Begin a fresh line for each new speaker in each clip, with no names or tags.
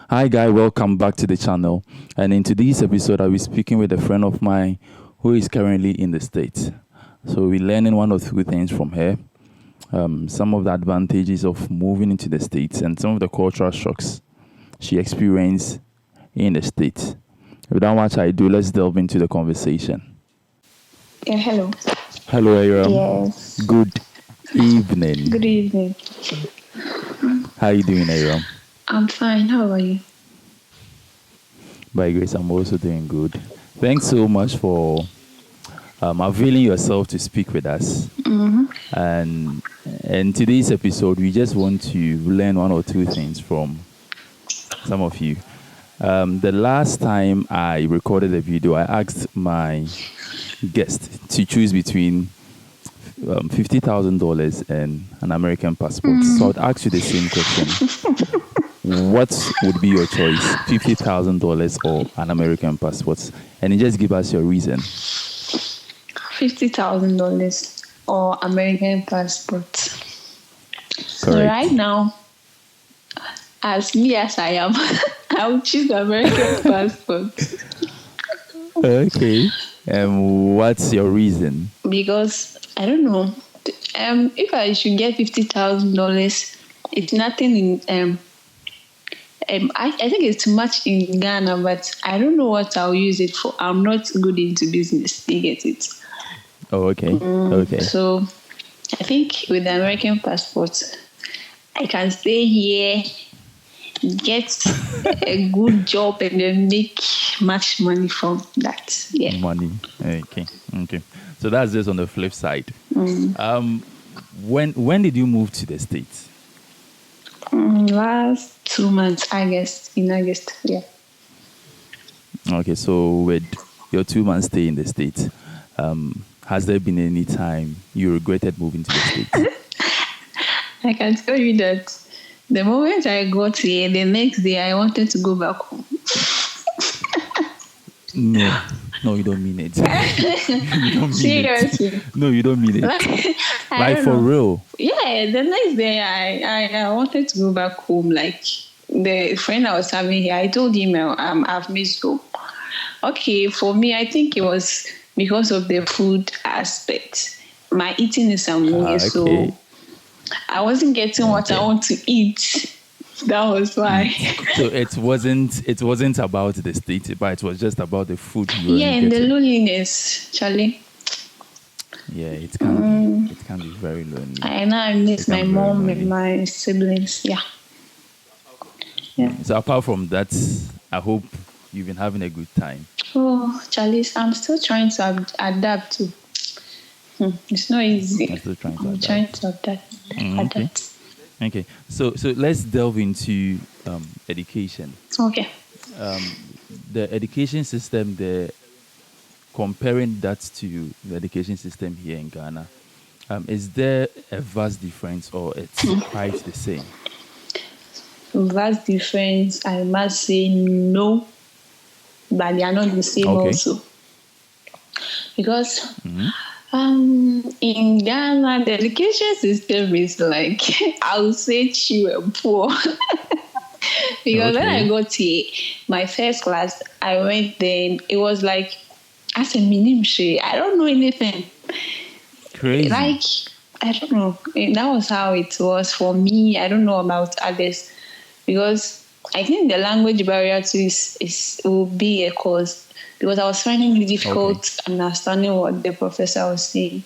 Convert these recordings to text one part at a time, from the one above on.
Hi, guy. Welcome back to the channel. And in today's episode, I'll be speaking with a friend of mine who is currently in the States. So we're learning one or two things from her. Some of the advantages of moving into the States and some of the cultural shocks she experienced in the States. Without much ado, let's delve into the conversation.
Yeah, hello.
Hello, Aram.
Yes.
Good evening.
Good evening.
How are you doing, Aram?
I'm fine. How are you?
By grace, I'm also doing good. Thanks so much for availing yourself to speak with us. And in today's episode, we just want to learn one or two things from some of you. The last time I recorded a video, I asked my guest to choose between $50,000 and an American passport. So I'd ask you the same question. What would be your choice, $50,000 or an American passport? And you just give us your reason.
$50,000 or American passport. So
Correct.
right now, as me as I am, I would choose American passport
Okay. What's your reason?
because I don't know. If I should get $50,000, it's nothing in. I think it's too much in Ghana, but I don't know what I'll use it for. I'm not good into business. You get it?
Oh, okay. Okay.
So I think with the American passport, I can stay here, get a good job, and then make much money from that. Yeah.
Money. Okay. So that's just on the flip side. When did you move to the States?
Last 2 months, in August. Yeah.
Okay, so with your 2 months stay in the States, has there been any time you regretted moving to the States?
I can tell you that the moment I got here, the next day I wanted to go back home.
No, you don't mean it. You don't mean
Seriously.
it. No, you don't mean it.
I
Like
don't
for
know.
real.
Yeah, the next day I wanted to go back home. Like the friend I was having here, I told him I've missed home. Okay, for me, I think it was because of the food aspect. My eating is amazing,
Okay.
so I wasn't getting what I want to eat. That was why.
So it wasn't about the state, but it was just about the food you were
Yeah, and the
getting.
loneliness, Charlie.
Yeah, it can be very lonely.
I know I miss
It
my
can be very
mom
lonely.
and my siblings. Yeah. Yeah.
So apart from that, I hope you've been having a good time.
Oh, Charlie, I'm still trying to adapt to. It's not easy.
I'm still trying to
I'm
adapt.
trying to adapt.
Okay. Okay, so let's delve into education.
Okay.
The education system, comparing that to the education system here in Ghana, is there a vast difference or it's quite the same?
Vast difference, I must say no, but they are not the same
Okay.
also. Because in Ghana, the education system is like, I would say cheap and poor. Because when I got here, my first class, I went there, and it was like, as a minimum, I don't know anything.
Crazy.
Like, I don't know. That was how it was for me. I don't know about others. Because I think the language barrier too will be a cause. Because I was finding it difficult understanding what the professor was saying.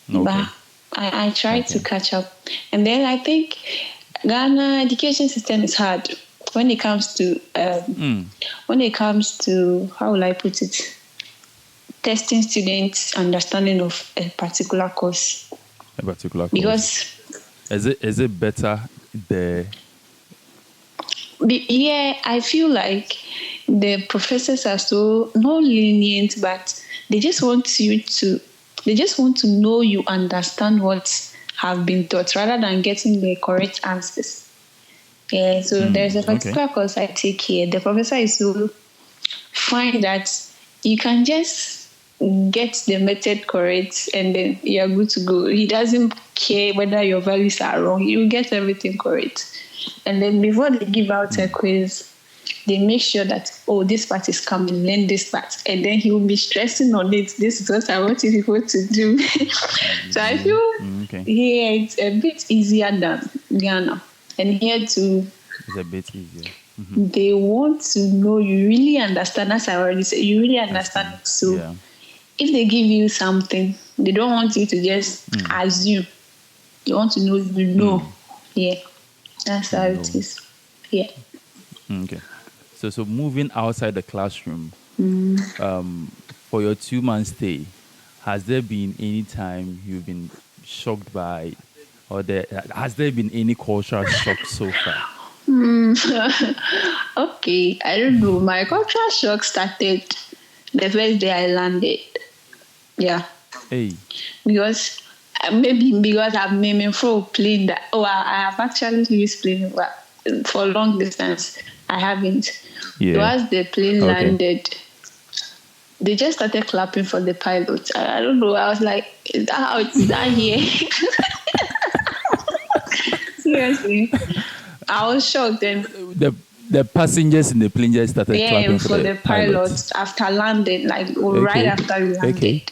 Okay.
But I tried to catch up. And then I think Ghana education system is hard when it comes to how will I put it? Testing students' understanding of a particular course.
A particular course.
Because
is it better there?
Yeah, I feel like the professors are so not lenient, but they just want to know you understand what have been taught rather than getting the correct answers. Yeah, so there's a particular course I take here. The professor is so fine that you can just get the method correct and then you're good to go. He doesn't care whether your values are wrong. You get everything correct. And then before they give out a quiz, they make sure that, oh, this part is coming, learn this part. And then he will be stressing on it. This is what I want you people to do. So I feel here it's a bit easier than Ghana. And here too,
it's a bit easier.
They want to know you really understand. As I already said, you really understand. So if they give you something, they don't want you to just assume. They want to know you know. Yeah. That's how it is. Yeah.
Okay. So moving outside the classroom, for your 2-month stay, has there been any time you've been shocked by, or has there been any cultural shock so far?
Okay, I don't know. My cultural shock started the first day I landed. Yeah.
Hey.
Because maybe because I've been for plane that I have actually used plane, but for long distance I haven't. Once the plane landed, they just started clapping for the pilot. I don't know. I was like, is that how it's done here? Seriously. I was shocked. And
the passengers in the plane just started clapping
for the pilot after landing, right after we landed.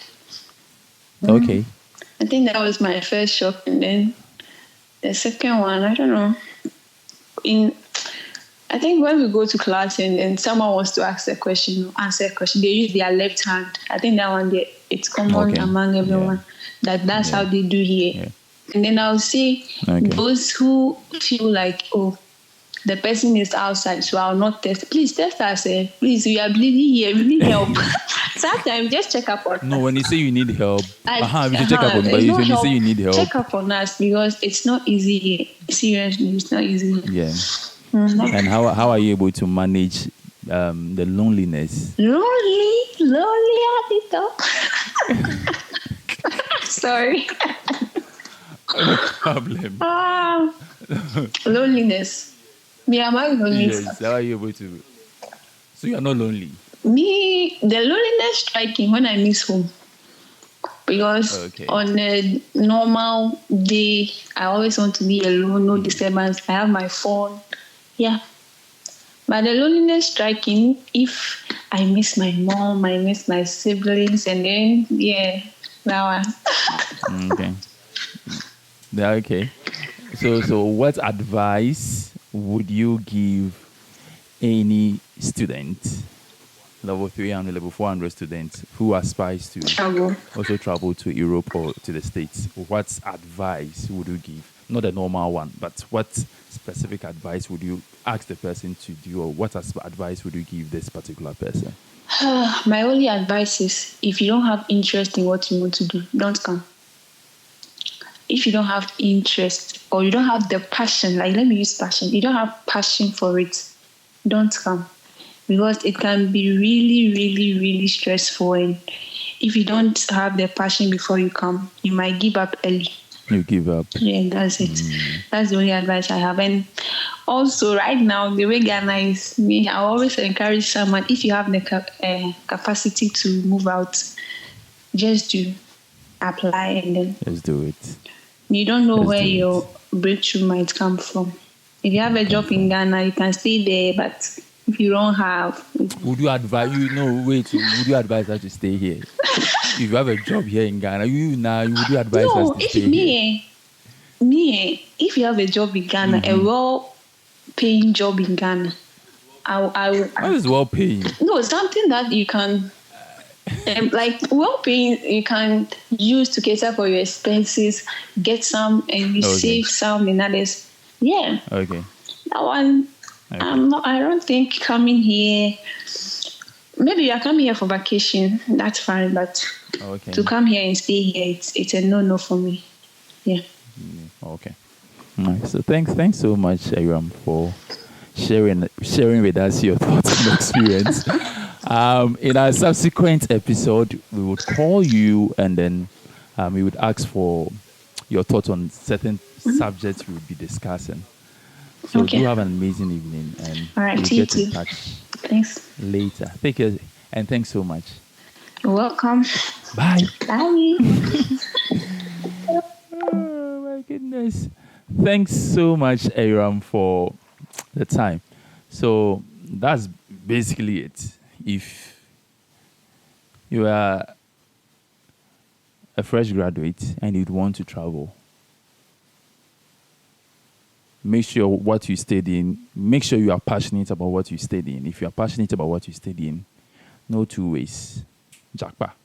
Okay.
I think that was my first shock. And then the second one, I don't know. I think when we go to class and someone wants to ask a question or answer a question, they use their left hand. I think that one, it's common among everyone. That's how they do here. Yeah. And then I'll say those who feel like, oh, the person is outside, so I'll not test. Please test us. Please, we are bleeding here. We need help. Sometimes just check up on us.
No, when you say you need help, we should check up on you. But when you say you need help,
check up on us because it's not easy here. Seriously, it's not easy.
Yeah. And how are you able to manage the loneliness?
Lonely, Sorry.
No problem.
Loneliness. Me, am I lonely?
Yes, how are you able to? So you are not lonely?
Me, the loneliness striking when I miss home. Because on a normal day, I always want to be alone, no disturbance. I have my phone. Yeah. But the loneliness striking if I miss my mom, I miss my siblings, and then, that one.
Okay. Okay. So what advice would you give any student, level 300, level 400 student who aspires to also travel to Europe or to the States? What advice would you give? Not a normal one, but what specific advice would you ask the person to do, or what advice would you give this particular person?
My only advice is, if you don't have interest in what you want to do, don't come. If you don't have interest or you don't have the passion, let me use passion, you don't have passion for it, don't come. Because it can be really, really, really stressful. And if you don't have the passion before you come, you might give up early.
You give up.
Yeah, that's it. That's the only advice I have. And also, right now, the way Ghana is, I always encourage someone, if you have the capacity to move out, just do apply and then
let's do it.
You don't know where your breakthrough might come from. If you have a job in Ghana, you can stay there, but if you don't have...
Would you advise... would you advise us to stay here? If you have a job here in Ghana, would you advise us to stay here?
If you have a job in Ghana, a well-paying job in Ghana,
What is well-paying?
No, something that you can... well-paying, you can use to cater for your expenses, get some, and you save some in others. Yeah.
Okay.
That one, I don't think coming here, maybe you are coming here for vacation, that's fine, but to come here and stay here, it's a no-no for me. Yeah.
Okay. Right. So thanks so much, Aram, for sharing with us your thoughts and experience. In our subsequent episode, we would call you and then we would ask for your thoughts on certain subjects we would be discussing. So do have an amazing evening, and we'll get in touch later. Take care, and thanks so much.
You're welcome.
Bye.
Bye.
Yes. Thanks so much, Aram, for the time. So that's basically it. If you are a fresh graduate and you'd want to travel, make sure what you study in, make sure you are passionate about what you study in. If you are passionate about what you study in, no two ways. Jackpot.